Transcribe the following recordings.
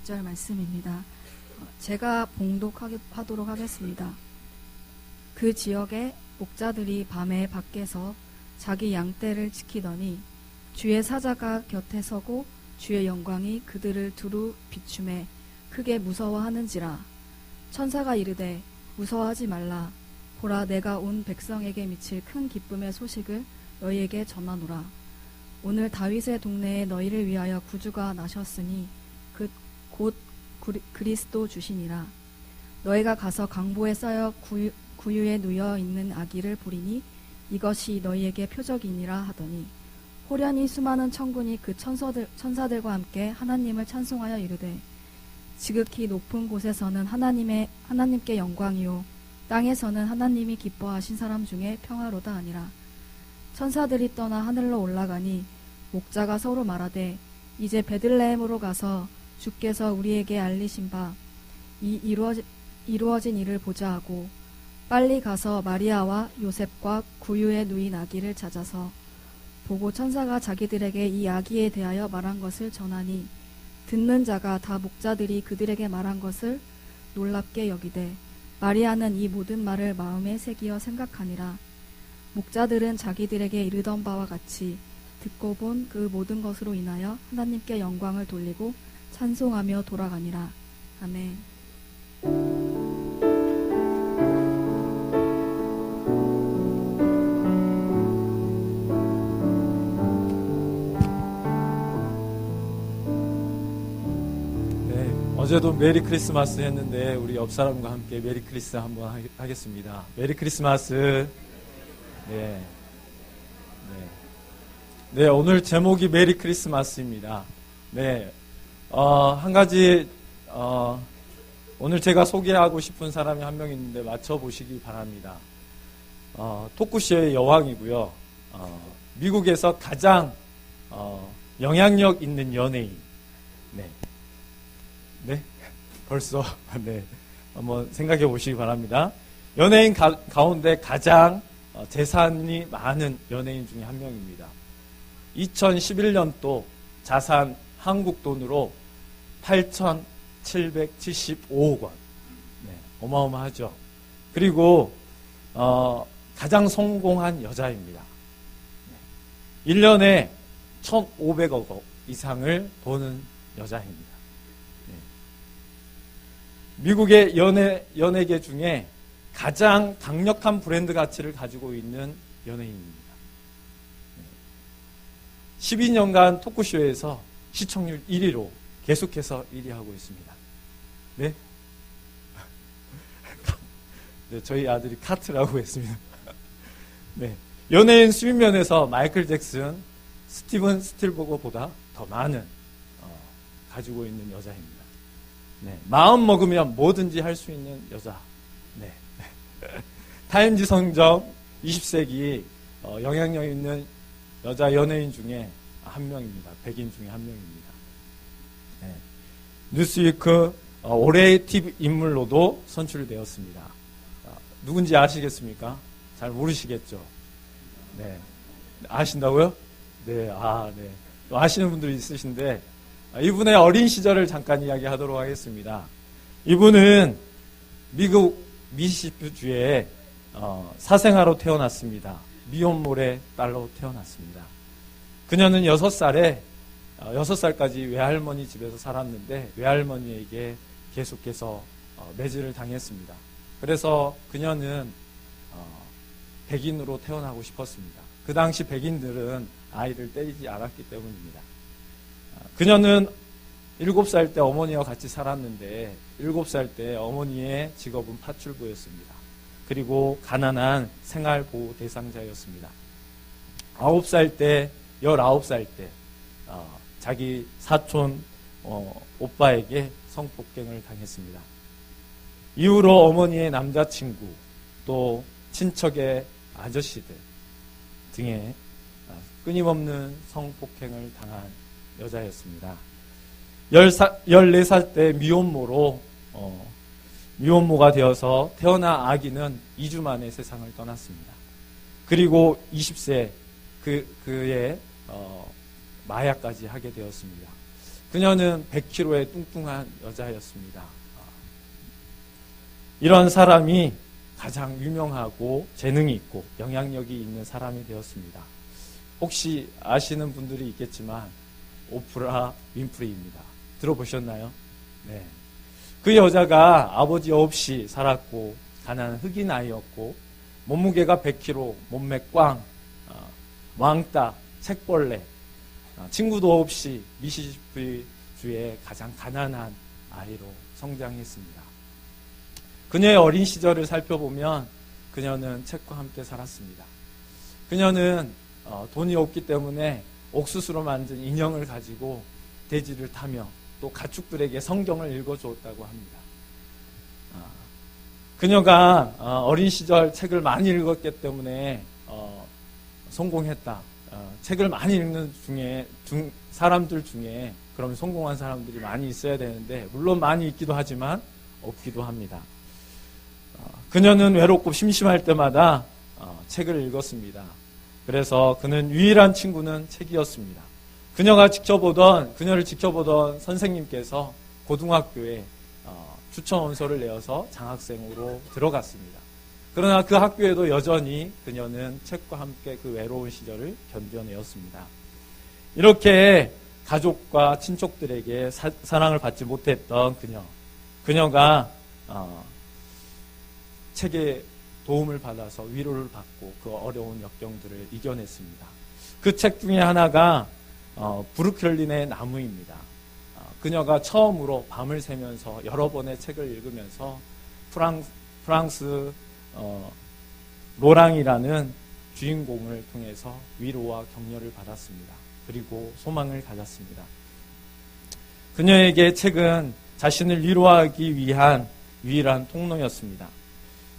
6절 말씀입니다. 제가 봉독하도록 하겠습니다. 그 지역에 목자들이 밤에 밖에서 자기 양떼를 지키더니 주의 사자가 곁에 서고 주의 영광이 그들을 두루 비추매 크게 무서워하는지라. 천사가 이르되 무서워하지 말라. 보라, 내가 온 백성에게 미칠 큰 기쁨의 소식을 너희에게 전하노라. 오늘 다윗의 동네에 너희를 위하여 구주가 나셨으니 곧 그리스도 주시니라. 너희가 가서 강보에 쌓여 구유에 누여 있는 아기를 보리니 이것이 너희에게 표적이니라 하더니 호련히 수많은 천군이 그 천사들과 함께 하나님을 찬송하여 이르되 지극히 높은 곳에서는 하나님께 영광이요 땅에서는 하나님이 기뻐하신 사람 중에 평화로다 하니라. 천사들이 떠나 하늘로 올라가니 목자가 서로 말하되 이제 베들레헴으로 가서 주께서 우리에게 알리신 바 이 이루어진 일을 보자 하고 빨리 가서 마리아와 요셉과 구유에 누인 아기를 찾아서 보고 천사가 자기들에게 이 아기에 대하여 말한 것을 전하니 듣는 자가 다 목자들이 그들에게 말한 것을 놀랍게 여기되 마리아는 이 모든 말을 마음에 새기어 생각하니라. 목자들은 자기들에게 이르던 바와 같이 듣고 본 그 모든 것으로 인하여 하나님께 영광을 돌리고 찬송하며 돌아가니라. 아멘. 어제도 메리 크리스마스 했는데 우리 옆 사람과 함께 메리 크리스 한번 하겠습니다. 메리 크리스마스. 네, 오늘 제목이 메리 크리스마스입니다. 네, 한 가지 오늘 제가 소개하고 싶은 사람이 한 명 있는데 맞춰보시기 바랍니다. 토크쇼의 여왕이고요. 미국에서 가장 영향력 있는 연예인. 네, 벌써 한번 생각해 보시기 바랍니다. 연예인 가운데 가장 재산이 많은 연예인 중에 한 명입니다. 2011년도 자산 한국 돈으로 8,775억 원. 어마어마하죠. 그리고 가장 성공한 여자입니다. 1년에 1,500억 원 이상을 버는 여자입니다. 미국의 연예계 중에 가장 강력한 브랜드 가치를 가지고 있는 연예인입니다. 12년간 토크쇼에서 시청률 1위로 계속해서 1위 하고 있습니다. 네? 네, 저희 아들이 카트라고 했습니다. 네. 연예인 수입면에서 마이클 잭슨, 스티븐 스틸버거보다 더 많은 가지고 있는 여자입니다. 네, 마음 먹으면 뭐든지 할 수 있는 여자. 네. 타임지 성적 20세기 영향력 있는 여자 연예인 중에 한 명입니다. 백인 중에 한 명입니다. 네. 뉴스위크 올해의 팁 인물로도 선출되었습니다. 누군지 아시겠습니까? 잘 모르시겠죠? 네. 아신다고요? 네, 네. 또 아시는 분들이 있으신데, 이분의 어린 시절을 잠깐 이야기하도록 하겠습니다. 이분은 미국 미시시피주에 사생아로 태어났습니다. 미혼모의 딸로 태어났습니다. 그녀는 6살까지 외할머니 집에서 살았는데 외할머니에게 계속해서 매질을 당했습니다. 그래서 그녀는 백인으로 태어나고 싶었습니다. 그 당시 백인들은 아이를 때리지 않았기 때문입니다. 그녀는 7살 때 어머니와 같이 살았는데 7살 때 어머니의 직업은 파출부였습니다. 그리고 가난한 생활보호 대상자였습니다. 19살 때 자기 사촌 오빠에게 성폭행을 당했습니다. 이후로 어머니의 남자친구 또 친척의 아저씨들 등에 끊임없는 성폭행을 당한 여자였습니다. 14살 때 미혼모가 되어서 태어난 아기는 2주 만에 세상을 떠났습니다. 그리고 20세 그의 마약까지 하게 되었습니다. 그녀는 100kg의 뚱뚱한 여자였습니다. 이런 사람이 가장 유명하고 재능이 있고 영향력이 있는 사람이 되었습니다. 혹시 아시는 분들이 있겠지만 오프라 윈프리입니다. 들어보셨나요? 네. 그 여자가 아버지 없이 살았고 가난한 흑인 아이였고 몸무게가 100kg, 몸매 꽝, 왕따, 책벌레, 친구도 없이 미시시피주의 가장 가난한 아이로 성장했습니다. 그녀의 어린 시절을 살펴보면 그녀는 책과 함께 살았습니다. 그녀는 돈이 없기 때문에 옥수수로 만든 인형을 가지고 대지를 타며 또 가축들에게 성경을 읽어주었다고 합니다. 그녀가 어린 시절 책을 많이 읽었기 때문에 성공했다. 책을 많이 읽는 사람들 중에 그럼 성공한 사람들이 많이 있어야 되는데 물론 많이 있기도 하지만 없기도 합니다. 그녀는 외롭고 심심할 때마다 책을 읽었습니다. 그래서 그는 유일한 친구는 책이었습니다. 그녀를 지켜보던 선생님께서 고등학교에 추천 원서를 내어서 장학생으로 들어갔습니다. 그러나 그 학교에도 여전히 그녀는 책과 함께 그 외로운 시절을 견뎌내었습니다. 이렇게 가족과 친척들에게 사랑을 받지 못했던 그녀가 책의 도움을 받아서 위로를 받고 그 어려운 역경들을 이겨냈습니다. 그 책 중에 하나가 브루클린의 나무입니다. 그녀가 처음으로 밤을 새면서 여러 번의 책을 읽으면서 프랑스 로랑이라는 주인공을 통해서 위로와 격려를 받았습니다. 그리고 소망을 가졌습니다. 그녀에게 책은 자신을 위로하기 위한 유일한 통로였습니다.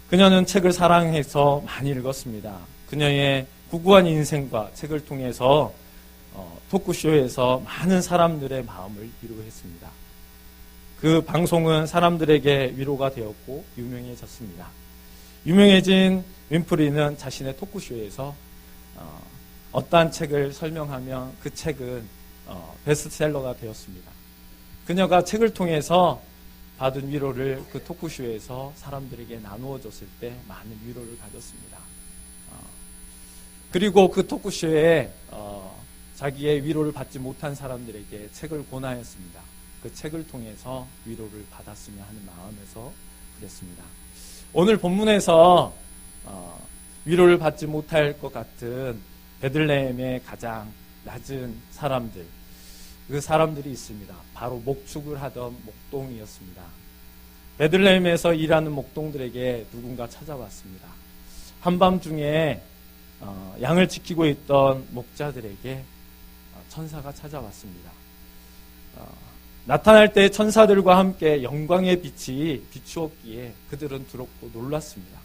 그녀는 책을 사랑해서 많이 읽었습니다. 그녀의 구구한 인생과 책을 통해서 토크쇼에서 많은 사람들의 마음을 위로했습니다. 그 방송은 사람들에게 위로가 되었고 유명해졌습니다. 유명해진 윈프리는 자신의 토크쇼에서 어떠한 책을 설명하면 그 책은 베스트셀러가 되었습니다. 그녀가 책을 통해서 받은 위로를 그 토크쇼에서 사람들에게 나누어 줬을 때 많은 위로를 가졌습니다. 그리고 그 토크쇼에 자기의 위로를 받지 못한 사람들에게 책을 권하였습니다. 그 책을 통해서 위로를 받았으면 하는 마음에서 그랬습니다. 오늘 본문에서 위로를 받지 못할 것 같은 베들레헴의 가장 낮은 사람들, 그 사람들이 있습니다. 바로 목축을 하던 목동이었습니다. 베들레헴에서 일하는 목동들에게 누군가 찾아왔습니다. 한밤중에 양을 지키고 있던 목자들에게 천사가 찾아왔습니다. 나타날 때 천사들과 함께 영광의 빛이 비추었기에 그들은 두렵고 놀랐습니다.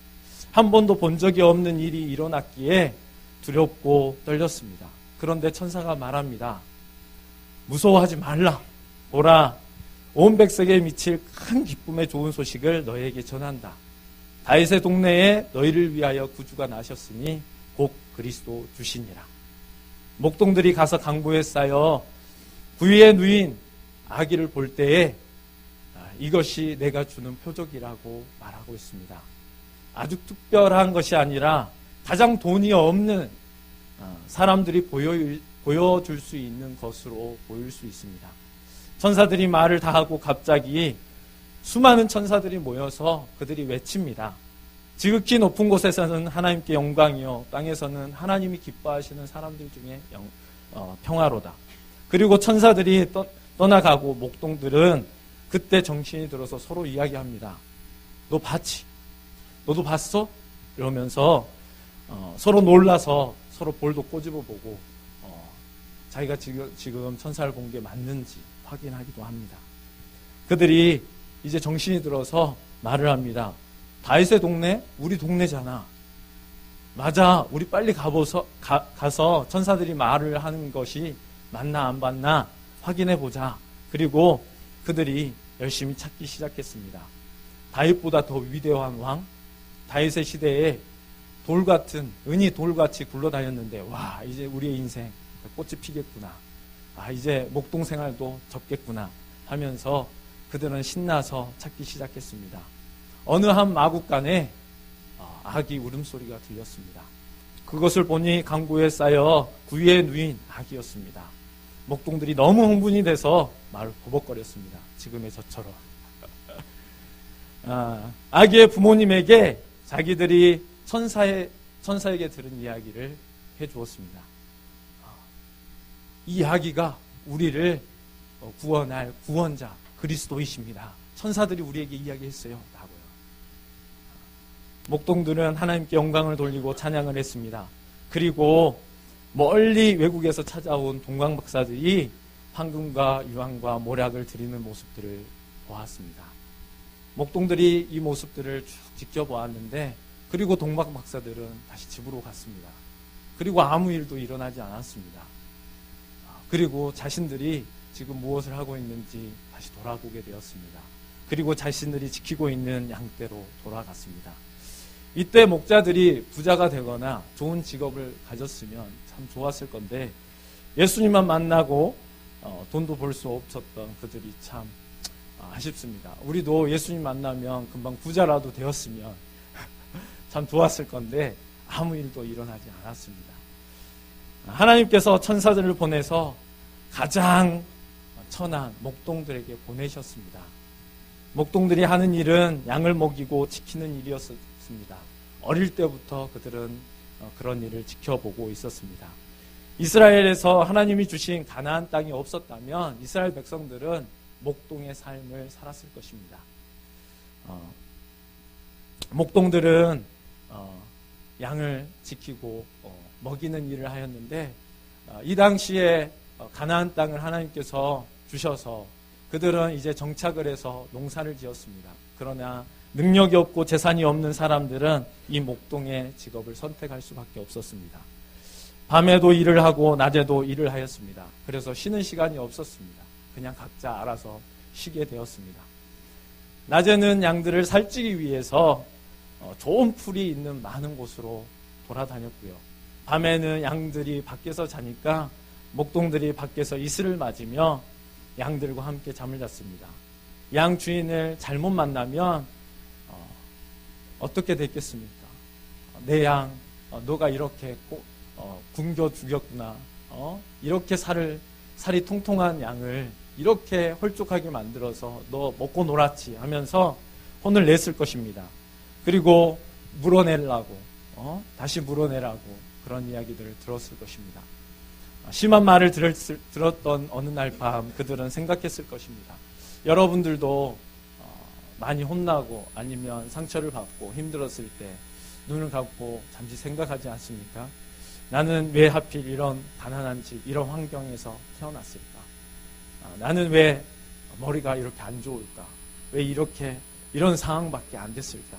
한 번도 본 적이 없는 일이 일어났기에 두렵고 떨렸습니다. 그런데 천사가 말합니다. 무서워하지 말라. 보라, 온 백성에 미칠 큰 기쁨의 좋은 소식을 너에게 전한다. 다윗의 동네에 너희를 위하여 구주가 나셨으니 곧 그리스도 주시니라. 목동들이 가서 강보에 쌓여 부위에 누인 아기를 볼 때에 이것이 내가 주는 표적이라고 말하고 있습니다. 아주 특별한 것이 아니라 가장 돈이 없는 사람들이 보여줄 수 있는 것으로 보일 수 있습니다. 천사들이 말을 다 하고 갑자기 수많은 천사들이 모여서 그들이 외칩니다. 지극히 높은 곳에서는 하나님께 영광이요, 땅에서는 하나님이 기뻐하시는 사람들 중에 평화로다. 그리고 천사들이 떠나가고 목동들은 그때 정신이 들어서 서로 이야기합니다. 너 봤지? 너도 봤어? 이러면서 서로 놀라서 서로 볼도 꼬집어보고 자기가 지금 천사를 본 게 맞는지 확인하기도 합니다. 그들이 이제 정신이 들어서 말을 합니다. 다윗의 동네? 우리 동네잖아. 맞아. 우리 빨리 가서 천사들이 말을 하는 것이 맞나 안 맞나 확인해보자. 그리고 그들이 열심히 찾기 시작했습니다. 다윗보다 더 위대한 왕, 다윗의 시대에 은이 돌같이 굴러다녔는데 와, 이제 우리의 인생 꽃이 피겠구나. 이제 목동 생활도 접겠구나 하면서 그들은 신나서 찾기 시작했습니다. 어느 한 마구간에 아기 울음소리가 들렸습니다. 그것을 보니 강고에 쌓여 구유에 누인 아기였습니다. 목동들이 너무 흥분이 돼서 말을 버벅거렸습니다. 지금의 저처럼. 아기의 부모님에게 자기들이 천사에게 들은 이야기를 해주었습니다. 이 아기가 우리를 구원할 구원자 그리스도이십니다. 천사들이 우리에게 이야기했어요. 라고요. 목동들은 하나님께 영광을 돌리고 찬양을 했습니다. 그리고 멀리 외국에서 찾아온 동방 박사들이 황금과 유황과 모략을 드리는 모습들을 보았습니다. 목동들이 이 모습들을 쭉 지켜보았는데, 그리고 동방 박사들은 다시 집으로 갔습니다. 그리고 아무 일도 일어나지 않았습니다. 그리고 자신들이 지금 무엇을 하고 있는지 다시 돌아보게 되었습니다. 그리고 자신들이 지키고 있는 양떼로 돌아갔습니다. 이때 목자들이 부자가 되거나 좋은 직업을 가졌으면 참 좋았을 건데, 예수님만 만나고 돈도 벌 수 없었던 그들이 참 아쉽습니다. 우리도 예수님 만나면 금방 부자라도 되었으면 참 좋았을 건데 아무 일도 일어나지 않았습니다. 하나님께서 천사들을 보내서 가장 천한 목동들에게 보내셨습니다. 목동들이 하는 일은 양을 먹이고 지키는 일이었습니다. 어릴 때부터 그들은 그런 일을 지켜보고 있었습니다. 이스라엘에서 하나님이 주신 가나안 땅이 없었다면 이스라엘 백성들은 목동의 삶을 살았을 것입니다. 목동들은 양을 지키고 먹이는 일을 하였는데, 이 당시에 가나안 땅을 하나님께서 주셔서 그들은 이제 정착을 해서 농사를 지었습니다. 그러나 능력이 없고 재산이 없는 사람들은 이 목동의 직업을 선택할 수밖에 없었습니다. 밤에도 일을 하고 낮에도 일을 하였습니다. 그래서 쉬는 시간이 없었습니다. 그냥 각자 알아서 쉬게 되었습니다. 낮에는 양들을 살찌기 위해서 좋은 풀이 있는 많은 곳으로 돌아다녔고요. 밤에는 양들이 밖에서 자니까 목동들이 밖에서 이슬을 맞으며 양들과 함께 잠을 잤습니다. 양 주인을 잘못 만나면 어떻게 됐겠습니까? 내 양, 너가 이렇게 굶겨 죽였구나. 이렇게 살이 통통한 양을 이렇게 홀쭉하게 만들어서 너 먹고 놀았지 하면서 혼을 냈을 것입니다. 그리고 물어내려고, 다시 물어내라고 그런 이야기들을 들었을 것입니다. 심한 말을 들었던 어느 날 밤 그들은 생각했을 것입니다. 여러분들도 많이 혼나고 아니면 상처를 받고 힘들었을 때 눈을 감고 잠시 생각하지 않습니까? 나는 왜 하필 이런 가난한 집, 이런 환경에서 태어났을까? 나는 왜 머리가 이렇게 안 좋을까? 왜 이런 상황밖에 안 됐을까?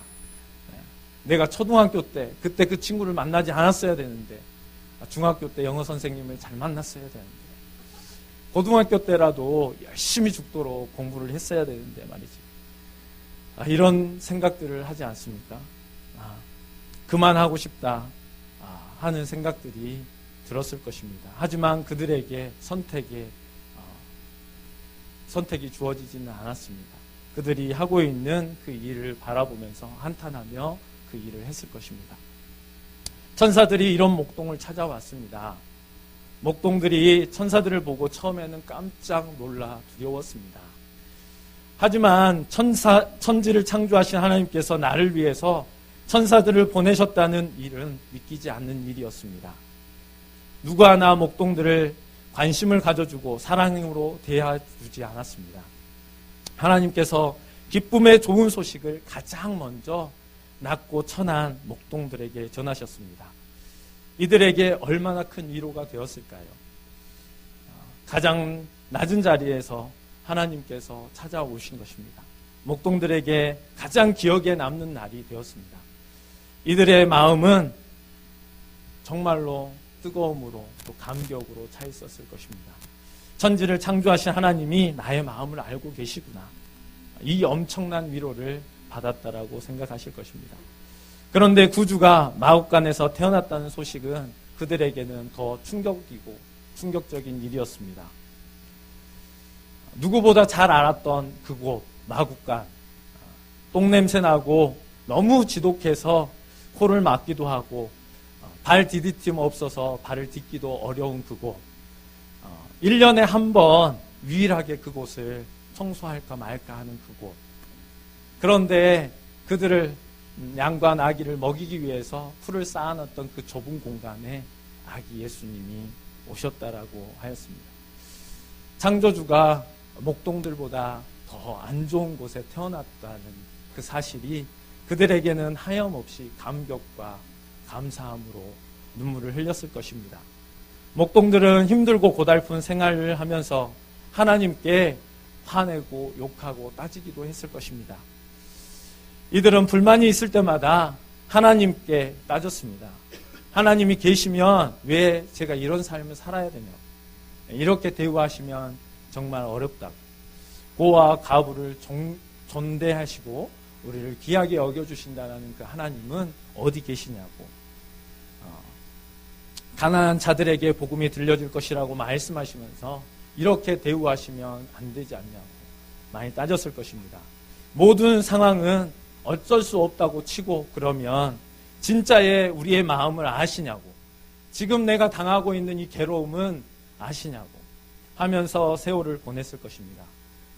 내가 초등학교 때 그때 그 친구를 만나지 않았어야 되는데, 중학교 때 영어 선생님을 잘 만났어야 되는데, 고등학교 때라도 열심히 죽도록 공부를 했어야 되는데 말이지. 이런 생각들을 하지 않습니까? 그만하고 싶다 하는 생각들이 들었을 것입니다. 하지만 그들에게 선택이 주어지지는 않았습니다. 그들이 하고 있는 그 일을 바라보면서 한탄하며 그 일을 했을 것입니다. 천사들이 이런 목동을 찾아왔습니다. 목동들이 천사들을 보고 처음에는 깜짝 놀라 두려웠습니다. 하지만 천지를 창조하신 하나님께서 나를 위해서 천사들을 보내셨다는 일은 믿기지 않는 일이었습니다. 누구 하나 목동들을 관심을 가져주고 사랑으로 대해주지 않았습니다. 하나님께서 기쁨의 좋은 소식을 가장 먼저 낮고 천한 목동들에게 전하셨습니다. 이들에게 얼마나 큰 위로가 되었을까요? 가장 낮은 자리에서 하나님께서 찾아오신 것입니다. 목동들에게 가장 기억에 남는 날이 되었습니다. 이들의 마음은 정말로 뜨거움으로 또 감격으로 차 있었을 것입니다. 천지를 창조하신 하나님이 나의 마음을 알고 계시구나. 이 엄청난 위로를 받았다라고 생각하실 것입니다. 그런데 구주가 마국간에서 태어났다는 소식은 그들에게는 더 충격적인 일이었습니다. 누구보다 잘 알았던 그곳 마구간, 똥냄새 나고 너무 지독해서 코를 막기도 하고 발 디디팀 없어서 발을 딛기도 어려운 그곳, 1년에 한 번 유일하게 그곳을 청소할까 말까 하는 그곳. 그런데 그들을, 양과 나귀를 먹이기 위해서 풀을 쌓아놨던 그 좁은 공간에 아기 예수님이 오셨다라고 하였습니다. 창조주가 목동들보다 더 안 좋은 곳에 태어났다는 그 사실이 그들에게는 하염없이 감격과 감사함으로 눈물을 흘렸을 것입니다. 목동들은 힘들고 고달픈 생활을 하면서 하나님께 화내고 욕하고 따지기도 했을 것입니다. 이들은 불만이 있을 때마다 하나님께 따졌습니다. 하나님이 계시면 왜 제가 이런 삶을 살아야 되냐, 이렇게 대우하시면 정말 어렵다고, 고와 가부를 존대하시고 우리를 귀하게 여겨주신다는 그 하나님은 어디 계시냐고, 가난한 자들에게 복음이 들려질 것이라고 말씀하시면서 이렇게 대우하시면 안 되지 않냐고 많이 따졌을 것입니다. 모든 상황은 어쩔 수 없다고 치고, 그러면 진짜의 우리의 마음을 아시냐고, 지금 내가 당하고 있는 이 괴로움은 아시냐고 하면서 세월을 보냈을 것입니다.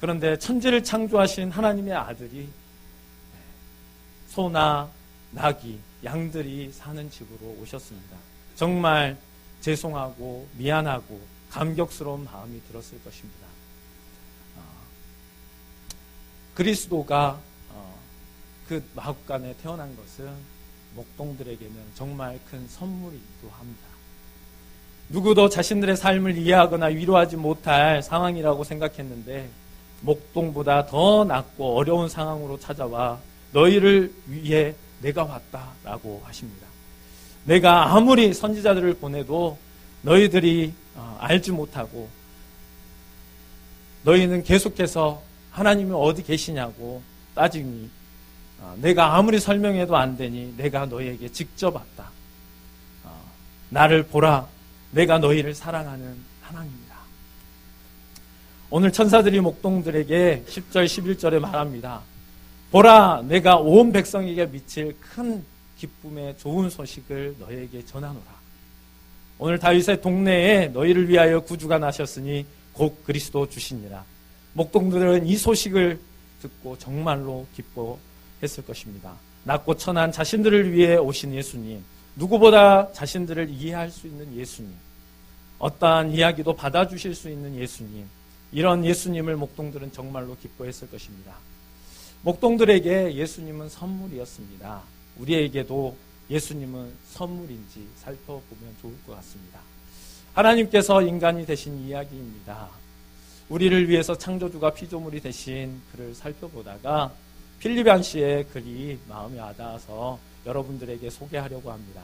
그런데 천지를 창조하신 하나님의 아들이 소나 나귀, 양들이 사는 집으로 오셨습니다. 정말 죄송하고 미안하고 감격스러운 마음이 들었을 것입니다. 그리스도가 그 마구간에 태어난 것은 목동들에게는 정말 큰 선물이기도 합니다. 누구도 자신들의 삶을 이해하거나 위로하지 못할 상황이라고 생각했는데 목동보다 더 낮고 어려운 상황으로 찾아와 너희를 위해 내가 왔다라고 하십니다. 내가 아무리 선지자들을 보내도 너희들이 알지 못하고, 너희는 계속해서 하나님이 어디 계시냐고 따지니 내가 아무리 설명해도 안 되니 내가 너희에게 직접 왔다. 나를 보라, 내가 너희를 사랑하는 하나님이다. 오늘 천사들이 목동들에게 10절 11절에 말합니다. 보라, 내가 온 백성에게 미칠 큰 기쁨의 좋은 소식을 너희에게 전하노라. 오늘 다윗의 동네에 너희를 위하여 구주가 나셨으니 곧 그리스도 주시니라. 목동들은 이 소식을 듣고 정말로 기뻐했을 것입니다. 낮고 천한 자신들을 위해 오신 예수님, 누구보다 자신들을 이해할 수 있는 예수님, 어떠한 이야기도 받아주실 수 있는 예수님, 이런 예수님을 목동들은 정말로 기뻐했을 것입니다. 목동들에게 예수님은 선물이었습니다. 우리에게도 예수님은 선물인지 살펴보면 좋을 것 같습니다. 하나님께서 인간이 되신 이야기입니다. 우리를 위해서 창조주가 피조물이 되신 그를 살펴보다가 필립 씨의 글이 마음에 와닿아서 여러분들에게 소개하려고 합니다.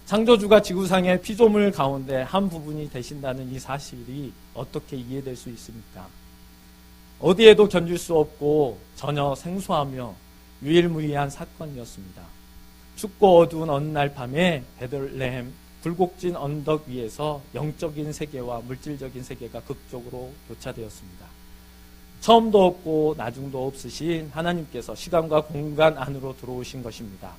창조주가 지구상의 피조물 가운데 한 부분이 되신다는 이 사실이 어떻게 이해될 수 있습니까? 어디에도 견줄 수 없고 전혀 생소하며 유일무이한 사건이었습니다. 춥고 어두운 어느 날 밤에 베들레헴 굴곡진 언덕 위에서 영적인 세계와 물질적인 세계가 극적으로 교차되었습니다. 처음도 없고 나중도 없으신 하나님께서 시간과 공간 안으로 들어오신 것입니다.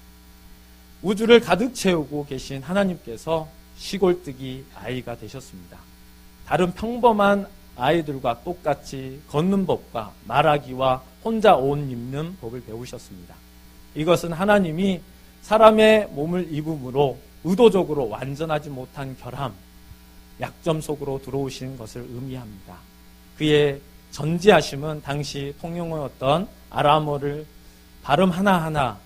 우주를 가득 채우고 계신 하나님께서 시골뜨기 아이가 되셨습니다. 다른 평범한 아이들과 똑같이 걷는 법과 말하기와 혼자 옷 입는 법을 배우셨습니다. 이것은 하나님이 사람의 몸을 입음으로 의도적으로 완전하지 못한 결함, 약점 속으로 들어오신 것을 의미합니다. 그의 전지하심은 당시 통용어였던 아람어를 발음 하나하나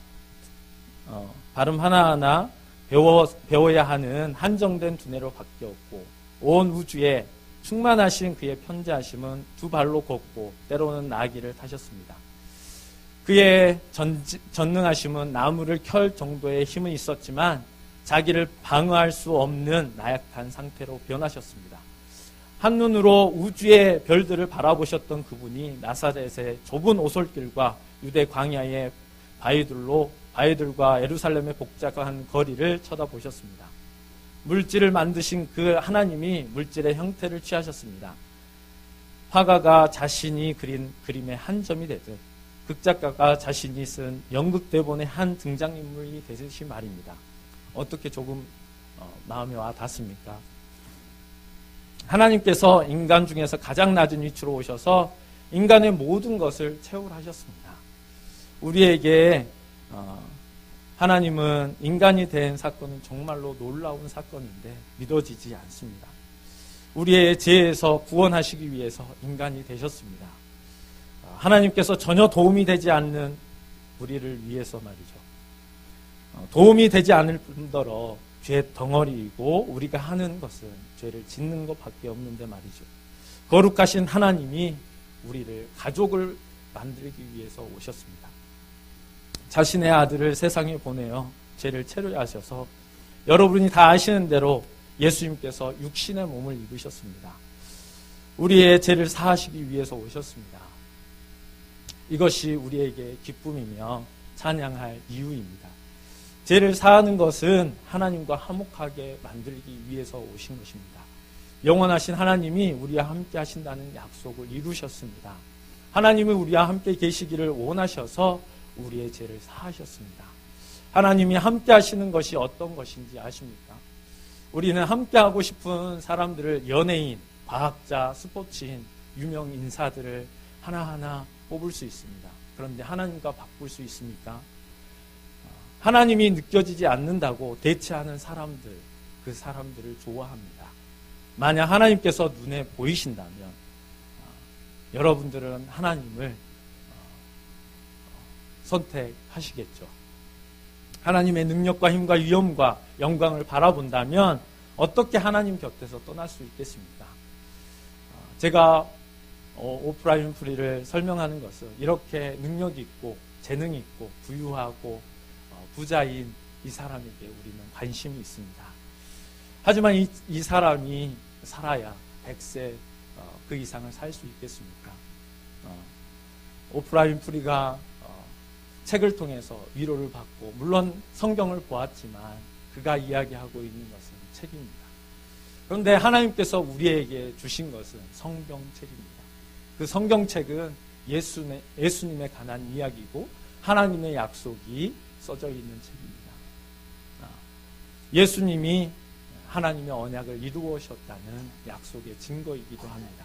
배워야 하는 한정된 두뇌로 바뀌었고, 온 우주에 충만하신 그의 편재하심은 두 발로 걷고 때로는 나귀를 타셨습니다. 그의 전능하심은 나무를 켤 정도의 힘은 있었지만 자기를 방어할 수 없는 나약한 상태로 변하셨습니다. 한눈으로 우주의 별들을 바라보셨던 그분이 나사렛의 좁은 오솔길과 유대 광야의 바위들과 예루살렘의 복잡한 거리를 쳐다보셨습니다. 물질을 만드신 그 하나님이 물질의 형태를 취하셨습니다. 화가가 자신이 그린 그림의 한 점이 되듯 극작가가 자신이 쓴 연극 대본의 한 등장인물이 되듯이 말입니다. 어떻게 조금 마음에 와 닿습니까? 하나님께서 인간 중에서 가장 낮은 위치로 오셔서 인간의 모든 것을 채울하셨습니다. 우리에게 하나님은 인간이 된 사건은 정말로 놀라운 사건인데 믿어지지 않습니다. 우리의 죄에서 구원하시기 위해서 인간이 되셨습니다. 하나님께서 전혀 도움이 되지 않는 우리를 위해서 말이죠. 도움이 되지 않을 뿐더러 죄 덩어리이고 우리가 하는 것은 죄를 짓는 것밖에 없는데 말이죠. 거룩하신 하나님이 우리를 가족을 만들기 위해서 오셨습니다. 자신의 아들을 세상에 보내어 죄를 체류하셔서 여러분이 다 아시는 대로 예수님께서 육신의 몸을 입으셨습니다. 우리의 죄를 사하시기 위해서 오셨습니다. 이것이 우리에게 기쁨이며 찬양할 이유입니다. 죄를 사하는 것은 하나님과 화목하게 만들기 위해서 오신 것입니다. 영원하신 하나님이 우리와 함께 하신다는 약속을 이루셨습니다. 하나님이 우리와 함께 계시기를 원하셔서 우리의 죄를 사하셨습니다. 하나님이 함께 하시는 것이 어떤 것인지 아십니까? 우리는 함께 하고 싶은 사람들을 연예인, 과학자, 스포츠인, 유명 인사들을 하나하나 뽑을 수 있습니다. 그런데 하나님과 바꿀 수 있습니까? 하나님이 느껴지지 않는다고 대체하는 사람들, 그 사람들을 좋아합니다. 만약 하나님께서 눈에 보이신다면 여러분들은 하나님을 선택하시겠죠. 하나님의 능력과 힘과 위엄과 영광을 바라본다면 어떻게 하나님 곁에서 떠날 수 있겠습니까? 제가 오프라 윈프리를 설명하는 것은 이렇게 능력 있고 재능 있고 부유하고 부자인 이 사람에게 우리는 관심이 있습니다. 하지만 이 사람이 살아야 100세 그 이상을 살 수 있겠습니까? 오프라 윈프리가 책을 통해서 위로를 받고 물론 성경을 보았지만 그가 이야기하고 있는 것은 책입니다. 그런데 하나님께서 우리에게 주신 것은 성경책입니다. 그 성경책은 예수님에 관한 이야기고 하나님의 약속이 써져 있는 책입니다. 예수님이 하나님의 언약을 이루어셨다는 약속의 증거이기도 합니다.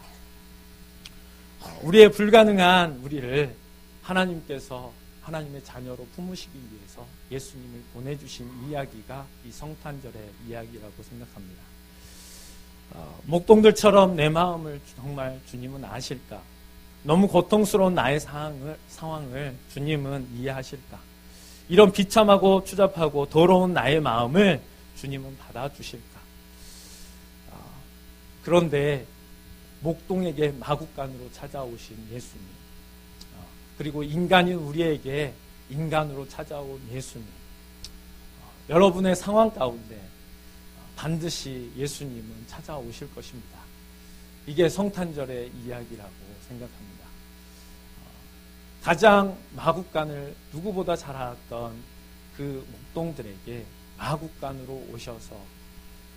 우리의 불가능한 우리를 하나님께서 하나님의 자녀로 품으시기 위해서 예수님을 보내주신 이야기가 이 성탄절의 이야기라고 생각합니다. 목동들처럼 내 마음을 정말 주님은 아실까? 너무 고통스러운 나의 상황을 주님은 이해하실까? 이런 비참하고 추잡하고 더러운 나의 마음을 주님은 받아주실까? 그런데 목동에게 마국간으로 찾아오신 예수님, 그리고 인간인 우리에게 인간으로 찾아온 예수님, 여러분의 상황 가운데 반드시 예수님은 찾아오실 것입니다. 이게 성탄절의 이야기라고 생각합니다. 가장 마국간을 누구보다 잘 알았던 그 목동들에게 마국간으로 오셔서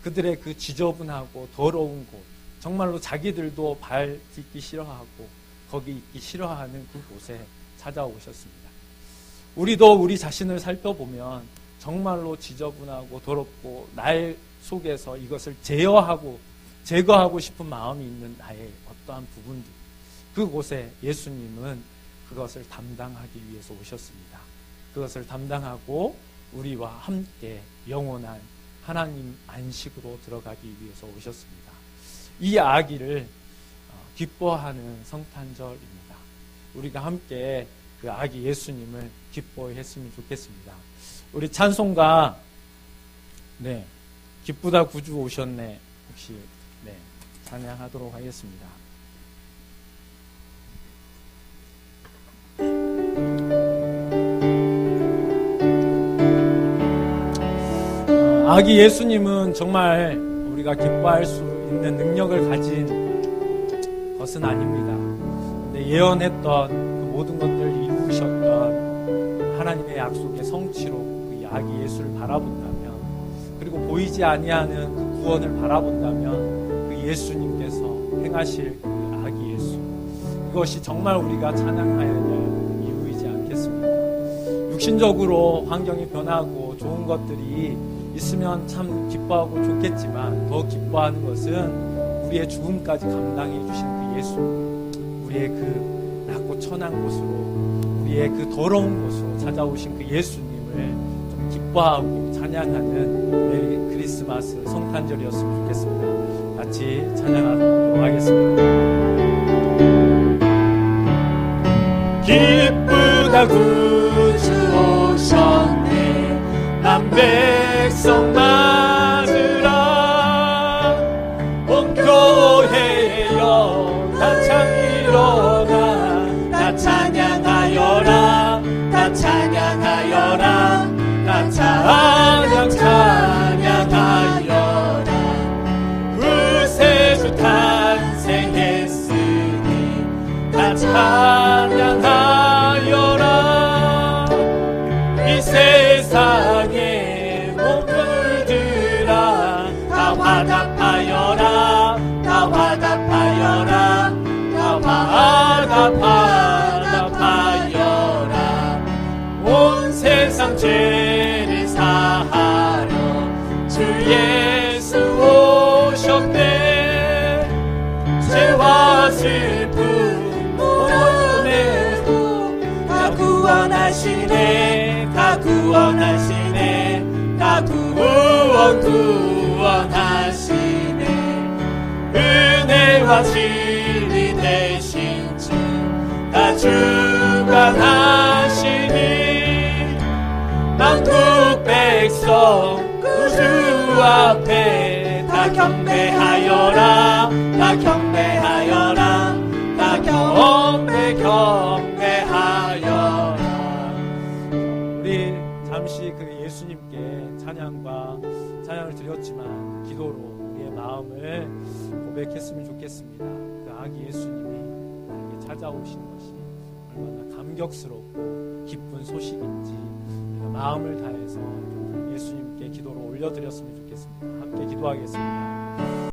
그들의 그 지저분하고 더러운 곳, 정말로 자기들도 발 딛기 싫어하고 거기 있기 싫어하는 그곳에 찾아오셨습니다. 우리도 우리 자신을 살펴보면 정말로 지저분하고 더럽고 나의 속에서 이것을 제거하고 싶은 마음이 있는 나의 어떠한 부분들, 그곳에 예수님은 그것을 담당하기 위해서 오셨습니다. 그것을 담당하고 우리와 함께 영원한 하나님 안식으로 들어가기 위해서 오셨습니다. 이 아기를 기뻐하는 성탄절입니다. 우리가 함께 그 아기 예수님을 기뻐했으면 좋겠습니다. 우리 찬송가 기쁘다 구주 오셨네 혹시 찬양하도록 하겠습니다. 아기 예수님은 정말 우리가 기뻐할 수 있는 능력을 가진 것은 아닙니다. 근데 예언했던 그 모든 것들을 이루셨던 하나님의 약속의 성취로 그 아기 예수를 바라본다면, 그리고 보이지 아니하는 그 구원을 바라본다면 그 예수님께서 행하실 그 아기 예수, 그것이 정말 우리가 찬양해야 될 이유이지 않겠습니까? 육신적으로 환경이 변하고 좋은 것들이 있으면 참 기뻐하고 좋겠지만 더 기뻐하는 것은 우리의 죽음까지 감당해 주신 그 예수, 우리의 그 낮고 천한 곳으로, 우리의 그 더러운 곳으로 찾아오신 그 예수님을 좀 기뻐하고 찬양하는 매일 크리스마스 성탄절이었으면 좋겠습니다. 같이 찬양하도록 하겠습니다. 기쁘다 구주 오셨네, 난 백성 맞으라. 온 교회여 다 일어나, 다 찬양하여라, 다 찬양하여라, 다 찬양하여라. 구세주 탄생했으니 다 찬양하여라. 이 세상의 몸들들아 다 화답하여라, 다 화답하여라, 다 화답하여라. 온 세상 죄를 사하려 주 예수 오셨네. 죄와 슬픔 모르네도 다 구원하시네, 다 구원하시네, 다 구원하시네. 은혜와 진리 되신 주 다 주관하시니 만국 백성 구주 앞에 다 경배하여라, 다 경배하여라, 다 경배하여라. 우리 잠시 그 예수님께 찬양을 드렸지만 기도로 우리의 마음을 고백했으면 좋겠습니다. 그 아기 예수님이 나에게 찾아오신 것이 얼마나 감격스럽고 기쁜 소식인지 우리가 마음을 다해서 예수님께 기도로 올려드렸으면 좋겠습니다. 함께 기도하겠습니다.